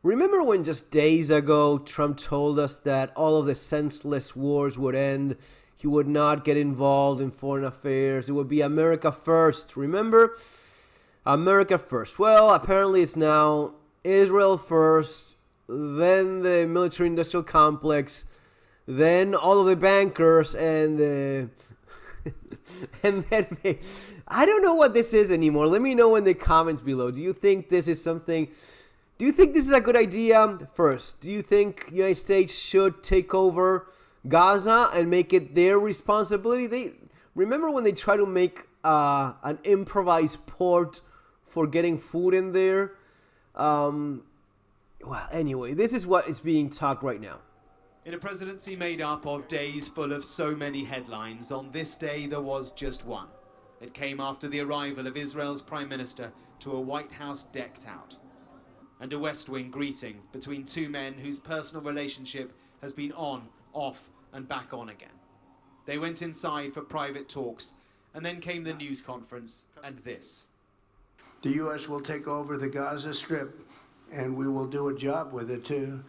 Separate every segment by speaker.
Speaker 1: Remember when just days ago Trump told us that all of the senseless wars would end? He would not get involved in foreign affairs. It would be America first. Remember? America first. Well, apparently it's now Israel first, then the military-industrial complex, then all of the bankers, and then I don't know what this is anymore. Let me know in the comments below. Do you think this is something? Do you think this is a good idea? First, do you think the United States should take over Gaza and make it their responsibility? Remember when they try to make an improvised port for getting food in there? Well, anyway, this is what is being talked right now.
Speaker 2: In a presidency made up of days full of so many headlines, on this day there was just one. It came after the arrival of Israel's Prime Minister to a White House decked out, and a West Wing greeting between two men whose personal relationship has been on, off, and back on again. They went inside for private talks, and then came the news conference and this.
Speaker 3: The U.S. will take over the Gaza Strip, and we will do a job with it too.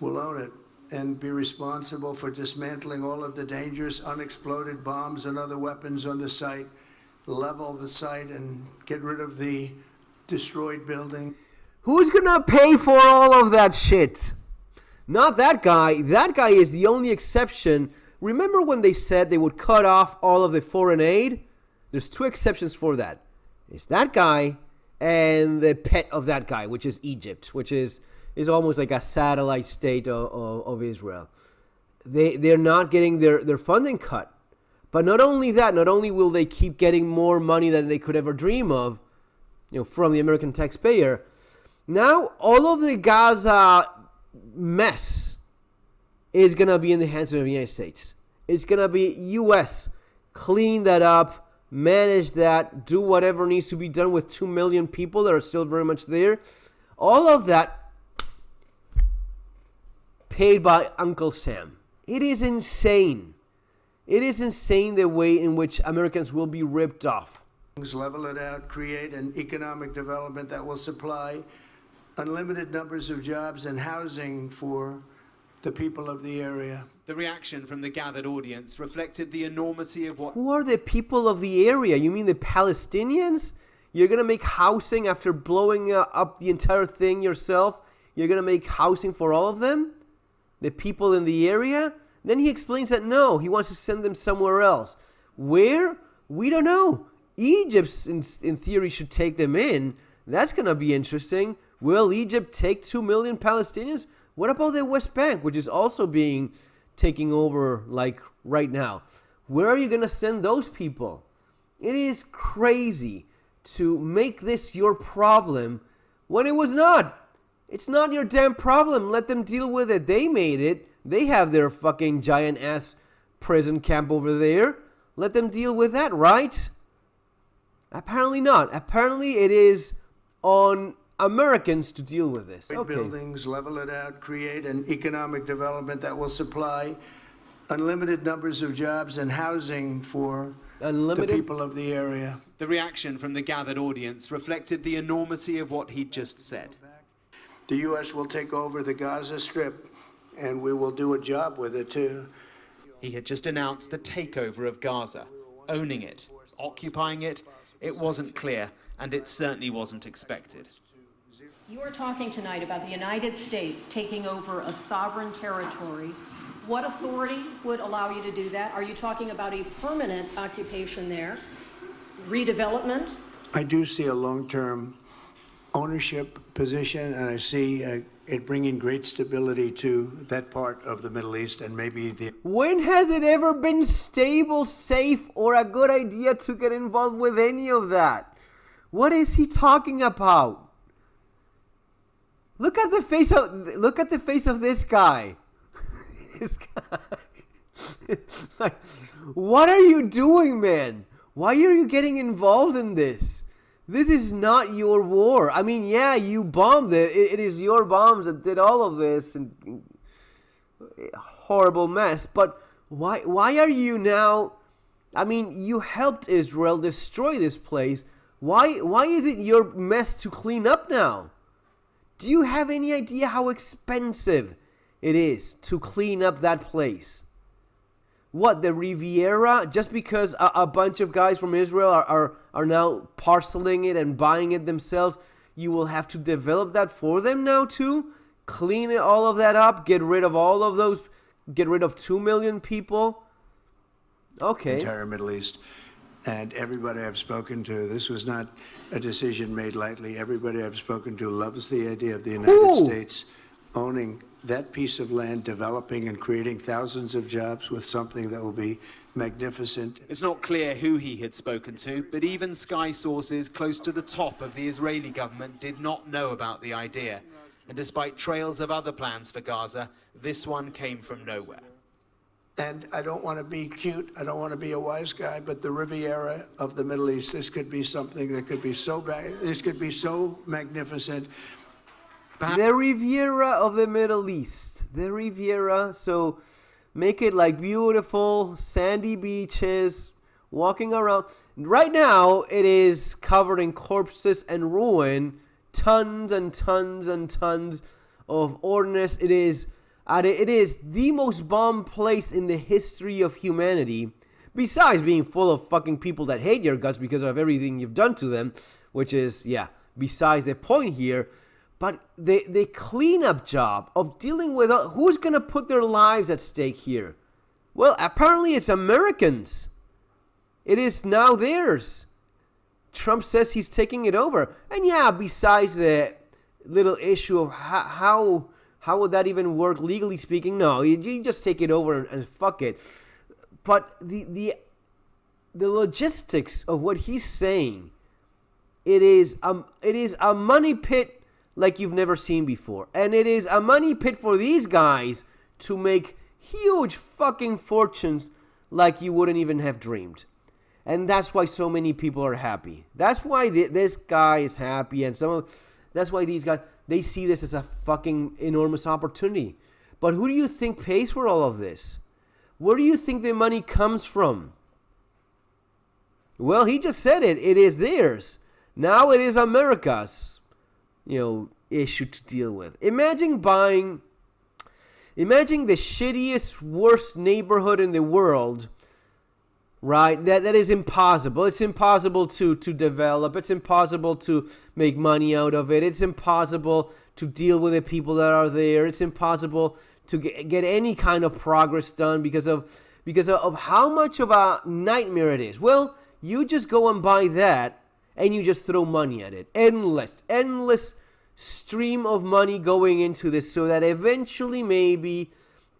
Speaker 3: We'll own it and be responsible for dismantling all of the dangerous unexploded bombs and other weapons on the site, level the site, and get rid of the destroyed building.
Speaker 1: Who's gonna pay for all of that shit? Not that guy. That guy is the only exception. Remember when they said they would cut off all of the foreign aid? There's two exceptions for that. It's that guy and the pet of that guy, which is Egypt, which is almost like a satellite state of Israel. They're not getting their funding cut. But not only that, not only will they keep getting more money than they could ever dream of, from the American taxpayer, now all of the Gaza mess is going to be in the hands of the United States. It's going to be U.S. Clean that up, manage that, do whatever needs to be done with 2 million people that are still very much there. All of that paid by Uncle Sam. It is insane. It is insane the way in which Americans will be ripped off.
Speaker 3: Level it out, create an economic development that will supply unlimited numbers of jobs and housing for the people of the area.
Speaker 2: The reaction from the gathered audience reflected the enormity of what...
Speaker 1: Who are the people of the area? You mean the Palestinians? You're going to make housing after blowing up the entire thing yourself? You're going to make housing for all of them? The people in the area? Then he explains that no, he wants to send them somewhere else. Where? We don't know. Egypt, in theory, should take them in. That's going to be interesting. Will Egypt take 2 million Palestinians? What about the West Bank, which is also being taken over like right now? Where are you going to send those people? It is crazy to make this your problem when it was not. It's not your damn problem. Let them deal with it. They made it. They have their fucking giant ass prison camp over there. Let them deal with that, right? Apparently not. Apparently it is on Americans to deal with this. Okay.
Speaker 3: Buildings, level it out, create an economic development that will supply unlimited numbers of jobs and housing for the people of the area.
Speaker 2: The reaction from the gathered audience reflected the enormity of what he'd just said.
Speaker 3: The U.S. will take over the Gaza Strip, and we will do a job with it too.
Speaker 2: He had just announced the takeover of Gaza, owning it, occupying it. It wasn't clear, and it certainly wasn't expected.
Speaker 4: You are talking tonight about the United States taking over a sovereign territory. What authority would allow you to do that? Are you talking about a permanent occupation there? Redevelopment?
Speaker 3: I do see a long-term ownership position, and I see it bringing great stability to that part of the Middle East and maybe the...
Speaker 1: When has it ever been stable, safe, or a good idea to get involved with any of that? What is he talking about? Look at the face of this guy. This guy. Like, what are you doing, man? Why are you getting involved in this? This is not your war. I mean, yeah, you bombed it. It is your bombs that did all of this and horrible mess. But why are you now? I mean, you helped Israel destroy this place. Why is it your mess to clean up now? Do you have any idea how expensive it is to clean up that place? What, the Riviera, just because a bunch of guys from Israel are now parceling it and buying it themselves, you will have to develop that for them now too? Clean it, all of that up, get rid of all of those, get rid of 2 million people? Okay.
Speaker 3: Entire Middle East. And everybody I've spoken to, this was not a decision made lightly. Everybody I've spoken to loves the idea of the United States owning that piece of land, developing and creating thousands of jobs with something that will be magnificent.
Speaker 2: It's not clear who he had spoken to, but even Sky sources close to the top of the Israeli government did not know about the idea. And despite trails of other plans for Gaza, this one came from nowhere.
Speaker 3: And I don't want to be cute, I don't want to be a wise guy, but the Riviera of the Middle East, this could be something that could be so bad, this could be so magnificent.
Speaker 1: The Riviera of the Middle East. The Riviera, so make it like beautiful, sandy beaches, walking around. Right now, it is covered in corpses and ruin. Tons and tons and tons of ordnance. It is the most bombed place in the history of humanity. Besides being full of fucking people that hate your guts because of everything you've done to them. Which is, yeah, besides the point here. But the cleanup job of dealing with who's going to put their lives at stake here? Well, apparently it's Americans. It is now theirs. Trump says he's taking it over. And yeah, besides the little issue of how would that even work legally speaking? No, you just take it over and fuck it. But the logistics of what he's saying, it is a money pit like you've never seen before. And it is a money pit for these guys to make huge fucking fortunes like you wouldn't even have dreamed. And that's why so many people are happy. That's why this guy is happy. And that's why these guys, they see this as a fucking enormous opportunity. But who do you think pays for all of this? Where do you think the money comes from? Well, he just said it. It is theirs. Now it is America's, issue to deal with. Imagine the shittiest, worst neighborhood in the world, right? That is impossible. It's impossible to develop. It's impossible to make money out of it. It's impossible to deal with the people that are there. It's impossible to get any kind of progress done because of how much of a nightmare it is. Well, you just go and buy that and you just throw money at it. Endless stream of money going into this so that eventually maybe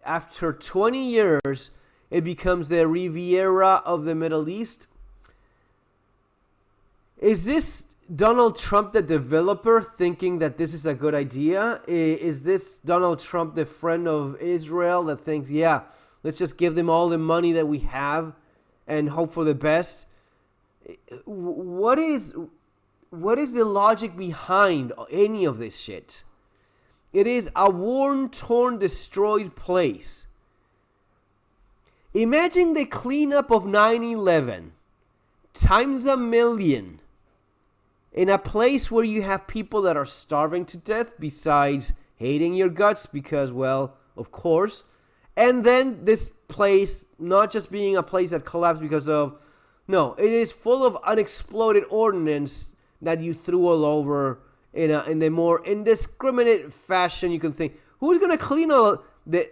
Speaker 1: after 20 years it becomes the Riviera of the Middle East. Is this Donald Trump, the developer, thinking that this is a good idea? Is this Donald Trump, the friend of Israel, that thinks, yeah, let's just give them all the money that we have and hope for the best? What is the logic behind any of this shit? It is a worn, torn, destroyed place. Imagine the cleanup of 9/11 times 1,000,000 in a place where you have people that are starving to death besides hating your guts because, well, of course. And then this place not just being a place that collapsed because of, no, it is full of unexploded ordnance that you threw all over in a more indiscriminate fashion you can think. Who's going to clean all the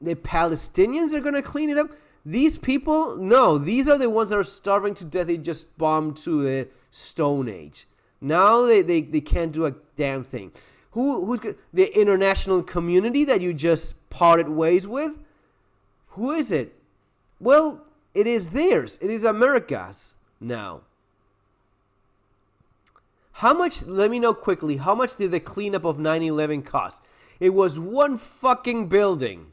Speaker 1: Palestinians are going to clean it up? These people? No, these are the ones that are starving to death. They just bombed to the Stone Age. Now they can't do a damn thing. Who's the international community that you just parted ways with? Who is it? Well, it is theirs. It is America's now. How much, let me know quickly, how much did the cleanup of 9/11 cost? It was one fucking building.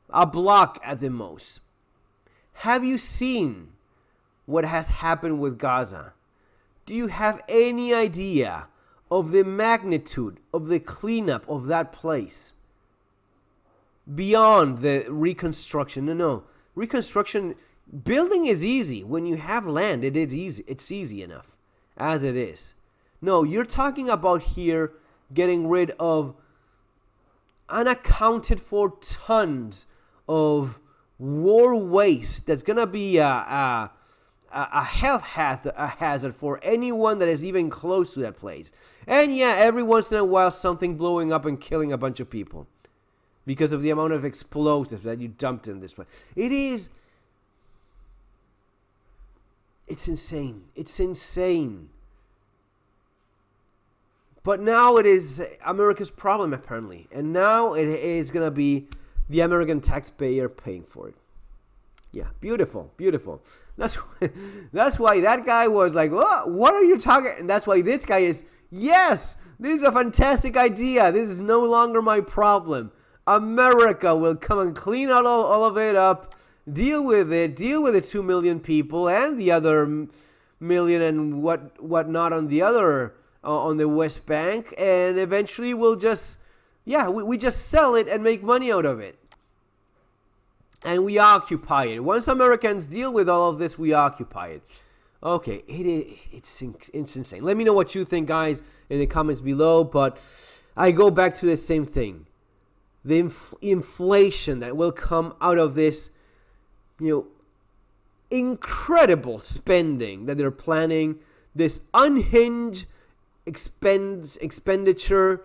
Speaker 1: A block at the most. Have you seen what has happened with Gaza? Do you have any idea of the magnitude of the cleanup of that place? Beyond the reconstruction. No. Reconstruction, building is easy. When you have land, it is easy. It's easy enough as it is. No, you're talking about here getting rid of unaccounted for tons of war waste that's going to be a health hazard for anyone that is even close to that place. And yeah, every once in a while something blowing up and killing a bunch of people because of the amount of explosives that you dumped in this place. It's insane. It's insane. But now it is America's problem, apparently. And now it is going to be the American taxpayer paying for it. Yeah, beautiful, beautiful. That's why that guy was like, what are you talking? And that's why this guy is, yes, this is a fantastic idea. This is no longer my problem. America will come and clean all of it up, deal with the 2 million people and the other million and whatnot on the other, on the West Bank, and eventually we'll just, we just sell it and make money out of it. And we occupy it. Once Americans deal with all of this, we occupy it. Okay, it's insane. Let me know what you think, guys, in the comments below. But I go back to the same thing. The inflation that will come out of this, incredible spending that they're planning, this unhinged expenditure,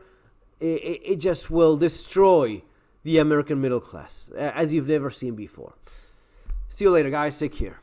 Speaker 1: it just will destroy the American middle class as you've never seen before. See you later, guys. Take care.